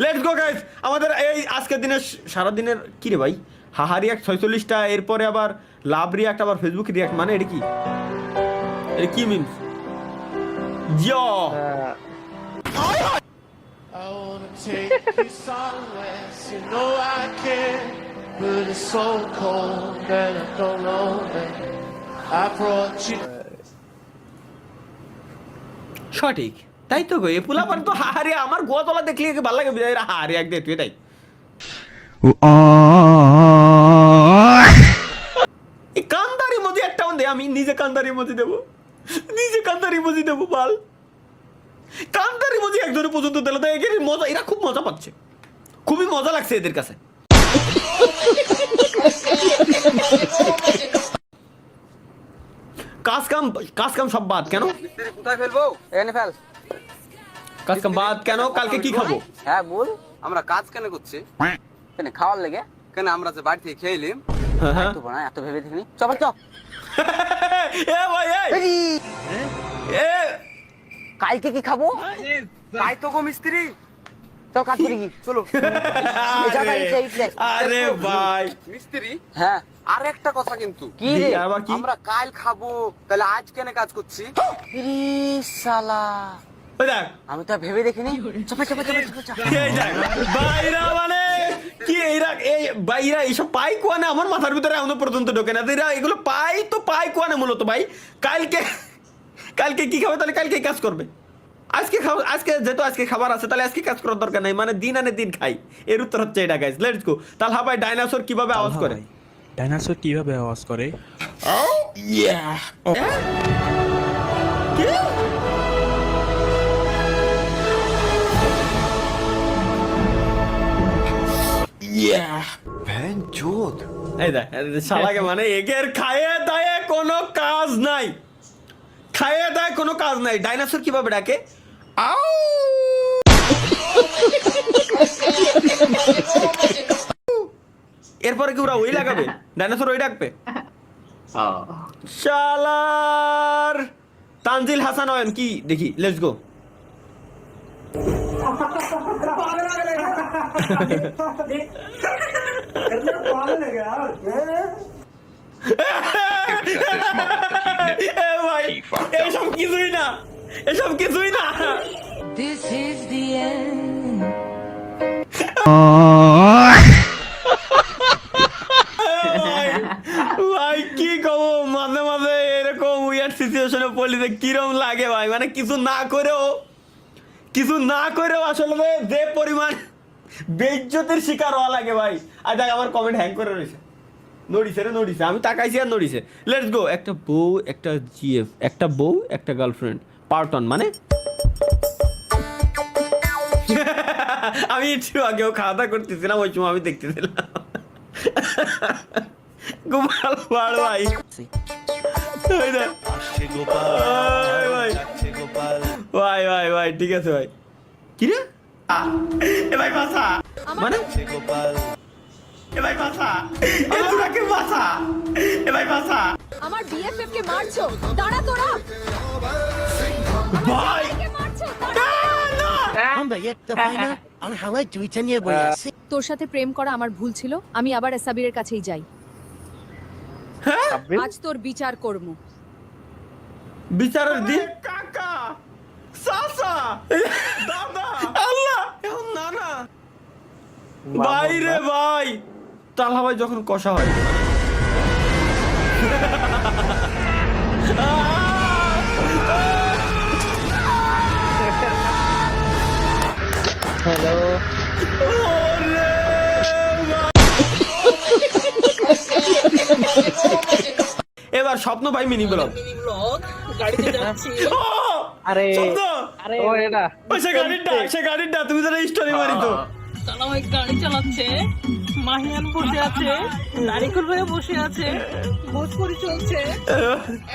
Let's go guys, আমাদের এই আজকের দিনের সারা দিনের কি রে ভাই, হাহা রিয়াক্ট 46টা, এরপরে আবার লাভ রিয়াক্ট, আবার ফেসবুক রিয়াক্ট, মানে এটা কি, এটা কি memes Jio. I wanna take you somewhere, you know I can, but it's so cold and I don't know that I brought you. সঠিক, তাই তো গো, এ পুলাপান তো হাহারে, আমার গোয়া তলা দেখলে ভালো লাগে, বিদায় হাহারে এক দে তুই, তাই এই কান্দারি মজি একটা দে, আমি নিজে কান্দারি মজি দেবো, নিজে কান্দারি মজি দেবো বাল, কান্দারি মজি একজনের পর্যন্ত দিল, তাই এর মজা, এরা খুব মজা পাচ্ছে, খুবই মজা লাগছে এদের কাছে। কাজ কাম সব বাদ কেন, কোথায় ফেলবো? এখানে ফেল। কাজ কাম বাদ কেন, কালকে কি খাবো? হ্যাঁ বল। আমরা কাজ কেন করছি? কেন খাওয়ার লেগে? কেন আমরা যে বাড়ি থেকে খেয়ে এলিম? হ্যাঁ তো বানা এত ভেবে দেখিনি। চল চল। এ ভাই এ কালকে কি খাবো? তাই তো গো মিস্ত্রি। চল কাজ করি কি? চলো। আরে ভাই মিস্ত্রি, হ্যাঁ আর একটা কথা কিন্তু, কি রে আমরা কাল খাবো, তাহলে আজ কেন কাজ করছি? ইরে শালা, ওই দেখ আমি তো ভেবে দেখিনি। চপা চপা চপা চপা। এই দেখ বাইরা, মানে কি এরা, এই বাইরা এইসব পাই কোয়ানে আমার মাথার ভিতরে এখনো পর্যন্ত ঢোকে না, এরা এগুলো পাই তো পাই কোয়ানে মূলত ভাই। কালকে কি খাবে, তাহলে কালকে কাজ করবে, আজকে আজকে যেহেতু আজকে খাবার আছে, তাহলে আজকে কাজ করার দরকার নাই, মানে দিন আনে দিন খাই, এর উত্তর হচ্ছে এটা গাইস। Let's go. তাহলে ভাই ডাইনোসর কিভাবে আওয়াজ করে? ডাইনোসর কিভাবে আওয়াজ করে? এই দেখ শালাকে, মানে এগের খাইয়ে দায়ে কোনো কাজ নাই, খাইয়ে দায়ে কোনো কাজ নাই, ডাইনোসর কিভাবে ডাকে? আউ! এরপরে কি ওরা ওই লাগাবে, ডাইনোসর ওই ডাকবে? শালার তানজিল হাসান অয়ন কি দেখি, লেটস গো। এসব কিছুই না, এসব কিছুই না। This is the end. ভাই কি কব, মাঝে মাঝে এরকম উইয়ার্ড সিচুয়েশনে পড়লে কিরম লাগে ভাই, মানে কিছু না করেও আসলে যে পরিমাণ বেইজ্জতের শিকার হওয়া লাগে ভাই। আর দেখ আমার কমেন্ট হ্যাং করে রয়েছে, নড়িছে, আমি তাকাইছি আর নড়িছে। Let's go. একটা বউ, একটা জিএফ, একটা বউ, একটা গার্লফ্রেন্ড, পার্টন মানে আমি একটু আগেও খাওয়া দাওয়া করতেছিলাম, ওই সময় আমি দেখতেছিলাম। গোপাল ভাড় ভাই, ভাই ঠিক আছে ভাই। কি রে এ ভাই বাসা, মানে এ ভাই বাসা, এ তোরাকে বাসা, এ ভাই বাসা, আমার বিএফএফ কে মারছো, দাঁড়া তোরা ভাই মারছো। আমরা একটা পাই না, আমি হাওয়ায় দুইটা নিয়ে বই আছি। তোর সাথে প্রেম করা আমার ভুল ছিল, আমি আবার সাবিরের কাছেই যাই। আজ তোর বিচার করব। বিচারের দিন, কাকা সাসা দাদা আল্লাহ, এখন না ভাই রে ভাই, তালা ভাই যখন কষা হয় হ্যালো, এবার স্বপ্ন ভাই মিনি ব্লগ গাড়িতে যাচ্ছি। আরে স্বপ্ন, আরে ও এটা সে গাড়িটা তুমি তো স্টোরি মারি তো। তারা ওই গাড়ি চালাচ্ছে, মাহিয়ান বসে আছে, নারিকুল ভাইয়া বসে আছে, ভোজপুরি চলছে।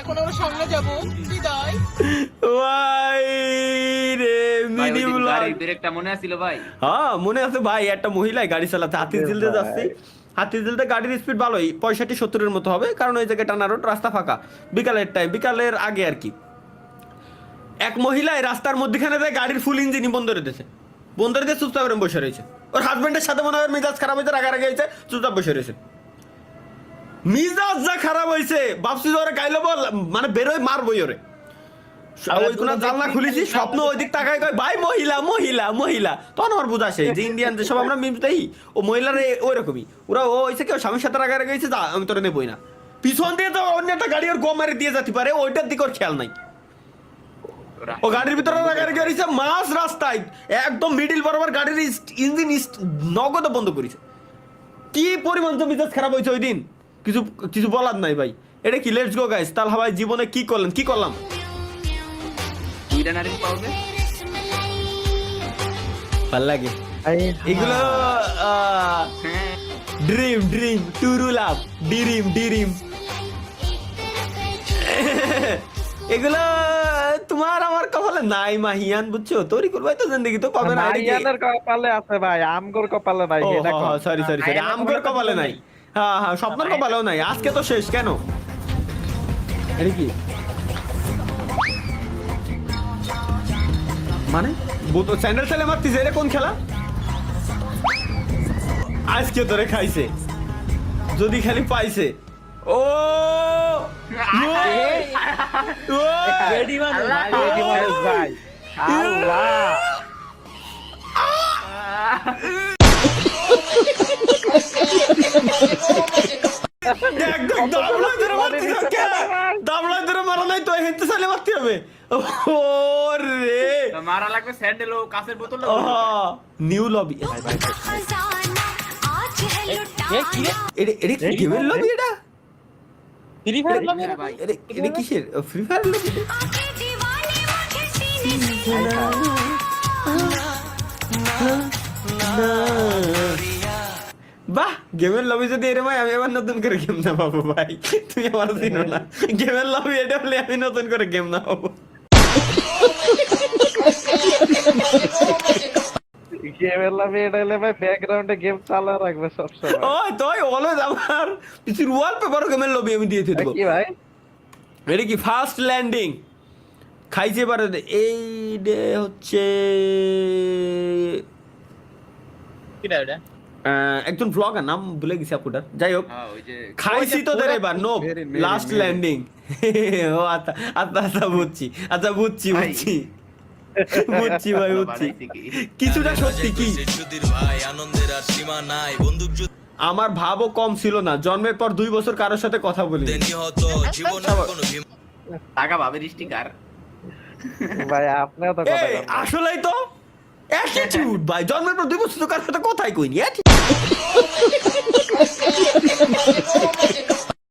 এখন আমরা সামনে যাবো, বিদায়। ভাই রে মিনি ব্লগ, একটা মনে আছিল ভাই? হ্যাঁ মনে আছে ভাই, একটা মহিলায় গাড়ি চালাতে, হাতিঝিলতে যাচ্ছে, হাতিঝিলতে গাড়ির স্পিড ভালোই 65-70-এর মতো হবে, কারণ ওই জায়গায় টানা রোড, রাস্তা ফাঁকা, বিকালের আগে আর কি। এক মহিলায় রাস্তার মধ্যখানে গাড়ির ফুল ইঞ্জিন বন্ধ করে দিয়েছে, বন্ধুরা দিয়ে চুপচাপ এরকম বসে রয়েছে। ওর হাজবেন্ডের সাথে মনে হয় মেজাজ খারাপ হয়েছে, রাগারাগি হয়েছে, চুপচাপ বসে রয়েছে। মিজাজ যা খারাপ হয়েছে, ভাবছি যে ওরা গাইলো বল মানে বেরোয় মারবই ওরে। ওই কোন জানলা খুলেছি, স্বপ্ন ওই দিক তাকায় কয় ভাই মহিলা মহিলা মহিলা। তখন আমার বোঝা আসে যে ইন্ডিয়ান যেসব আমরা মিমস দেই, ও মহিলার ওই রকমই। ওরা ও হয়েছে কেউ স্বামীর সাথে রাগারাগি হয়েছে, যা আমি তোরা নেবই না। পিছন দিয়ে তো অন্য একটা গাড়ি ওর গো মারে দিয়ে যেতে পারে, ওইটার দিকে ওর খেয়াল নাই। ও গাড়ির ভিতরে রাগারাগি হয়েছে মাঝ রাস্তায়, একদম মিডিল বরাবর গাড়ির ইঞ্জিন নগদ বন্ধ করেছে। কি পরিমাণ তো মেজাজ খারাপ হয়েছে ওই দিন, কিছু কিছু বলার নাই ভাই। এটা কি লেটস গো গাইস। তাহলে ভাই জীবনে কি করলেন, কি করলাম? ভাল লাগে এগুলো, ড্রিম ড্রিম টুরু লাভ ডিরিম ডিরিম এগুলো তোমার আমার কপালে নাই মাহিয়ান, বুঝছো? তৈরি করবাই তো জিন্দগি তো পাবে না। কপালে আছে ভাই, আমগোর কপালে নাই। সরি সরি সরি, আমগোর কপালে নাই। হ্যাঁ হ্যাঁ, স্বপ্নের কপালেও নাই। আজকে তো শেষ কেন? এটা কি মানে স্যান্ডেল ছেলে মারতিস? এটা কোন খেলা? আজকে তোরে খাইছে যদি খালি পাইছে। ও ভাই আল্লাহ, দামড়ায় ধরে মারা নাই তো, হেঁটে চালে মারতে হবে। মারা লাগবে স্যান্ডেল ও কাঁচের বোতল। নিউ লবি, এটা গেমের লবি? এটা ফ্রি ফায়ার লবি? এটা কিসের ফ্রি ফায়ার লবি? বাহ, গেমের লবি যদি এরকম হয়, আমি আবার নতুন করে গেম না পাবো ভাই। তুমি আমার চিনো না, গেমের লবি এটা হলে আমি নতুন করে গেম না পাবো। গেমের লবি এটা হলে ভাই ব্যাকগ্রাউন্ডে গেম চালা রাখবে সব সময়। ও তো অলওয়েজ আমার পিছির ওয়ালপেপার গেমের লবি আমি দিয়ে দেবো। কি ভাই এটা কি ফার্স্ট ল্যান্ডিং খাইছে পারে? এই ডে হচ্ছে একজন ব্লগার, নাম ভুলে গেছি আপুটার। যাই হোক, খাইছি তোদের এবার নো লাস্ট ল্যান্ডিং। ও আচ্ছা আচ্ছা আচ্ছা, বুঝছি, আচ্ছা বুঝছি বুঝছি বুঝছি ভাই, বুঝছি কিছুটা সত্যি। কি আমার ভাবও কম ছিল না, জন্মের পর 2 বছর কারোর সাথে কথা বলি। টাকা ভাবের স্টিকার ভাই, আপনিও তো কথা বলেন। আসলেই তো অ্যাটিটিউড ভাই, জন্মের পর 2 বছর কারোর সাথে কথাই কইনি।